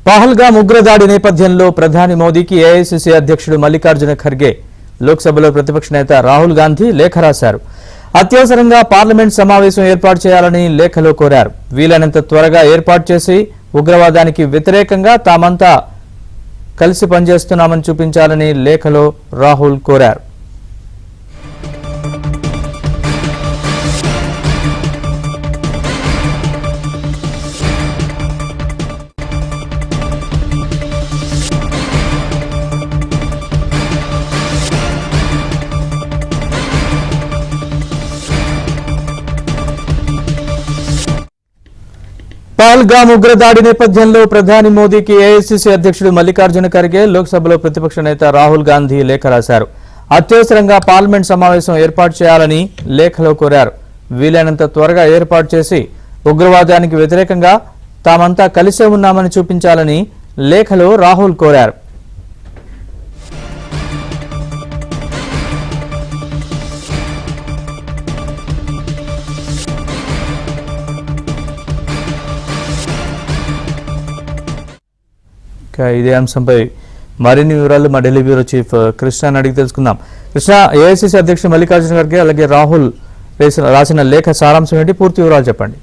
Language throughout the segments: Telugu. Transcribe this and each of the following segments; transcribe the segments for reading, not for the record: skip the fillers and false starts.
పహల్గాం ఉగ్రదాడి నేపథ్యంలో ప్రధాని మోదీకి ఏఐసీసీ అధ్యక్షుడు మల్లికార్జున ఖర్గే లోక్సభలో ప్రతిపక్ష నేత రాహుల్ గాంధీ లేఖ రాశారు. అత్యవసరంగా పార్లమెంట్ సమావేశం ఏర్పాటు చేయాలని లేఖలో కోరారు. వీలైనంత త్వరగా ఏర్పాటు చేసి ఉగ్రవాదానికి వ్యతిరేకంగా తామంతా కలిసి పనిచేస్తున్నామని చూపించాలని లేఖలో రాహుల్ కోరారు. పహల్గాం ఉగ్రదాడి నేపథ్యంలో ప్రధాని మోదీకి ఏఐసీసీ అధ్యక్షుడు మల్లికార్జున ఖర్గే లోక్సభలో ప్రతిపక్ష నేత రాహుల్ గాంధీ లేఖ రాశారు. అత్యవసరంగా పార్లమెంట్ సమావేశం ఏర్పాటు చేయాలని లేఖలో కోరారు. వీలైనంత త్వరగా ఏర్పాటు చేసి ఉగ్రవాదానికి వ్యతిరేకంగా తామంతా కలిసే ఉన్నామని చూపించాలని లేఖలో రాహుల్ కోరారు. ఇదే అంశంపై మరిన్ని వివరాలు మా ఢిల్లీ బ్యూరో చీఫ్ కృష్ణ అడిగి తెలుసుకుందాం. కృష్ణ, ఏఐసీసీ అధ్యక్షుడు మల్లికార్జున ఖర్గే అలాగే రాహుల్ రాసిన లేఖ సారాంశం ఏంటి? పూర్తి వివరాలు చెప్పండి.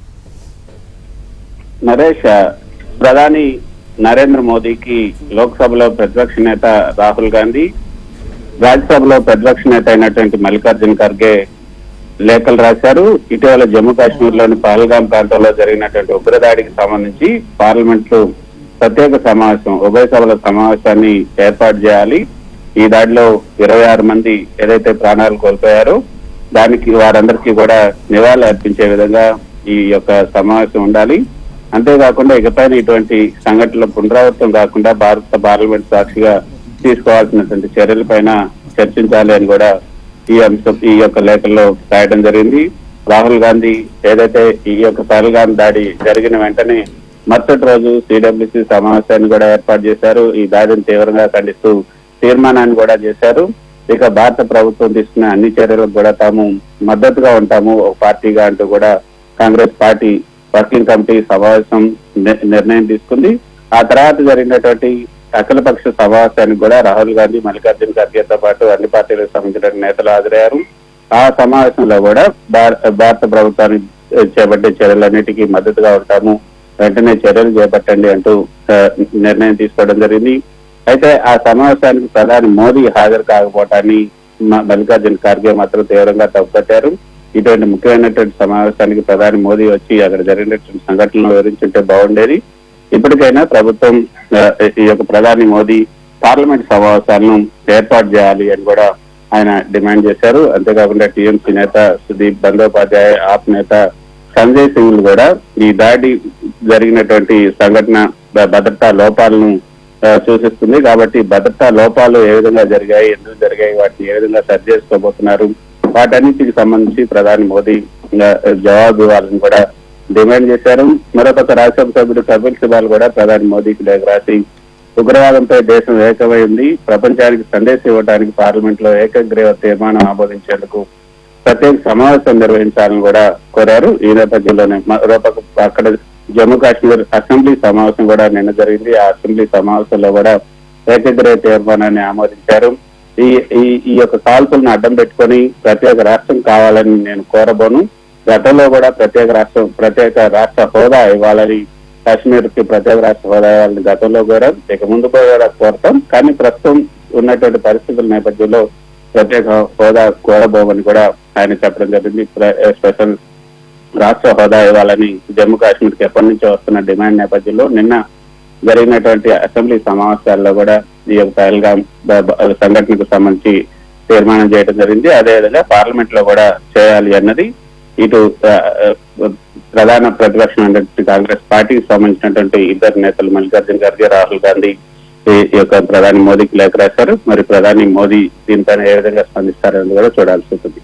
నరేష్, ప్రధాని నరేంద్ర మోదీకి లోక్సభలో ప్రతిపక్ష నేత రాహుల్ గాంధీ, రాజ్యసభలో ప్రతిపక్ష నేత అయినటువంటి మల్లికార్జున ఖర్గే లేఖలు రాశారు. ఇటీవల జమ్మూ కాశ్మీర్ లోని పహల్గాం ప్రాంతంలో జరిగినటువంటి ఉగ్రదాడికి సంబంధించి పార్లమెంట్ లో ప్రత్యేక సమావేశం, ఉభయ సభల సమావేశాన్ని ఏర్పాటు చేయాలి. ఈ దాడిలో 26 మంది ఏదైతే ప్రాణాలు కోల్పోయారో దానికి వారందరికీ కూడా నివాళులు అర్పించే విధంగా ఈ యొక్క సమావేశం ఉండాలి. అంతేకాకుండా ఇకపైన ఇటువంటి సంఘటనల పునరావృతం కాకుండా భారత పార్లమెంట్ సాక్షిగా తీసుకోవాల్సినటువంటి చర్యలపైన చర్చించాలి అని కూడా ఈ యొక్క లేఖల్లో రాయడం జరిగింది. రాహుల్ గాంధీ ఏదైతే ఈ యొక్క పహల్గాం దాడి జరిగిన వెంటనే మరుసటి రోజు సిడబ్ల్యూసీ సమావేశాన్ని కూడా ఏర్పాటు చేశారు. ఈ దాడిని తీవ్రంగా ఖండిస్తూ తీర్మానాన్ని కూడా చేశారు. ఇక భారత ప్రభుత్వం తీసుకున్న అన్ని చర్యలకు కూడా తాము మద్దతుగా ఉంటాము ఒక పార్టీగా అంటూ కూడా కాంగ్రెస్ పార్టీ వర్కింగ్ కమిటీ సమావేశం నిర్ణయం తీసుకుంది. ఆ తర్వాత జరిగినటువంటి అఖిలపక్ష సమావేశానికి కూడా రాహుల్ గాంధీ, మల్లికార్జున ఖర్గేతో పాటు అన్ని పార్టీలకు సంబంధించిన నేతలు హాజరయ్యారు. ఆ సమావేశంలో కూడా భారత ప్రభుత్వానికి చేపట్టే చర్యలన్నిటికీ మద్దతుగా ఉంటాము, వెంటనే చర్యలు చేపట్టండి అంటూ నిర్ణయం తీసుకోవడం జరిగింది. అయితే ఆ సమావేశానికి ప్రధాని మోదీ హాజరు కాకపోవటాన్ని మల్లికార్జున ఖర్గే మాత్రం తీవ్రంగా తప్పుపట్టారు. ఇటువంటి ముఖ్యమైనటువంటి సమావేశానికి ప్రధాని మోదీ వచ్చి అక్కడ జరిగినటువంటి సంఘటనలు వివరించుంటే బాగుండేది. ఇప్పటికైనా ప్రభుత్వం ఈ యొక్క ప్రధాని మోదీ పార్లమెంట్ సమావేశాలను ఏర్పాటు చేయాలి అని కూడా ఆయన డిమాండ్ చేశారు. అంతేకాకుండా టీఎంసీ నేత సుదీప్ బందోపాధ్యాయ, ఆప్ నేత సంజయ్ సింగ్ కూడా ఈ దాడి జరిగినటువంటి సంఘటన భద్రతా లోపాలను సూచిస్తుంది. కాబట్టి భద్రతా లోపాలు ఏ విధంగా జరిగాయి, ఎందుకు జరిగాయి, వాటిని ఏ విధంగా సరి చేసుకోబోతున్నారు, వాటన్నిటికి సంబంధించి ప్రధాని మోదీ జవాబు ఇవ్వాలని కూడా డిమాండ్ చేశారు. మరొక రాజ్యసభ సభ్యుడు కపిల్ సిబాల్ కూడా ప్రధాని మోదీకి లేఖ రాసి ఉగ్రవాదంపై దేశం ఏకమై ఉంది, ప్రపంచానికి సందేశం ఇవ్వడానికి పార్లమెంట్ లో ఏకగ్రీవ తీర్మానం ఆమోదించేందుకు ప్రత్యేక సమావేశం నిర్వహించాలని కూడా కోరారు. ఈ నేపథ్యంలోనే అక్కడ జమ్మూ కాశ్మీర్ అసెంబ్లీ సమావేశం కూడా నిన్న జరిగింది. ఆ అసెంబ్లీ సమావేశంలో కూడా ఏకగ్రీవ తీర్మానాన్ని ఆమోదించారు. ఈ యొక్క కాల్పులను అడ్డం పెట్టుకొని ప్రత్యేక రాష్ట్రం కావాలని నేను కోరబోను. గతంలో కూడా ప్రత్యేక రాష్ట్ర హోదా ఇవ్వాలని, కాశ్మీర్ కి ప్రత్యేక రాష్ట్ర హోదా ఇవ్వాలని గతంలో కోరాం, ఇక ముందు కూడా కోరతాం. కానీ ప్రస్తుతం ఉన్నటువంటి పరిస్థితుల నేపథ్యంలో ప్రత్యేక హోదా కోరబోమని కూడా ఆయన చెప్పడం జరిగింది. స్పెషల్ రాష్ట్ర హోదా ఇవ్వాలని జమ్మూ కాశ్మీర్ కి ఎప్పటి నుంచో వస్తున్న డిమాండ్ నేపథ్యంలో నిన్న జరిగినటువంటి అసెంబ్లీ సమావేశాల్లో కూడా ఈ యొక్క పహల్గాం సంఘటనకు సంబంధించి తీర్మానం చేయడం జరిగింది. అదేవిధంగా పార్లమెంట్ లో కూడా చేయాలి అన్నది ఇటు ప్రధాన ప్రతిపక్షం కాంగ్రెస్ పార్టీకి సంబంధించినటువంటి ఇద్దరు నేతలు మల్లికార్జున ఖర్గే, రాహుల్ గాంధీ ఈ యొక్క ప్రధాని మోదీకి లేఖ రాశారు. మరి ప్రధాని మోదీ దీనిపైన ఏ విధంగా స్పందిస్తారని కూడా చూడాల్సి ఉంటుంది.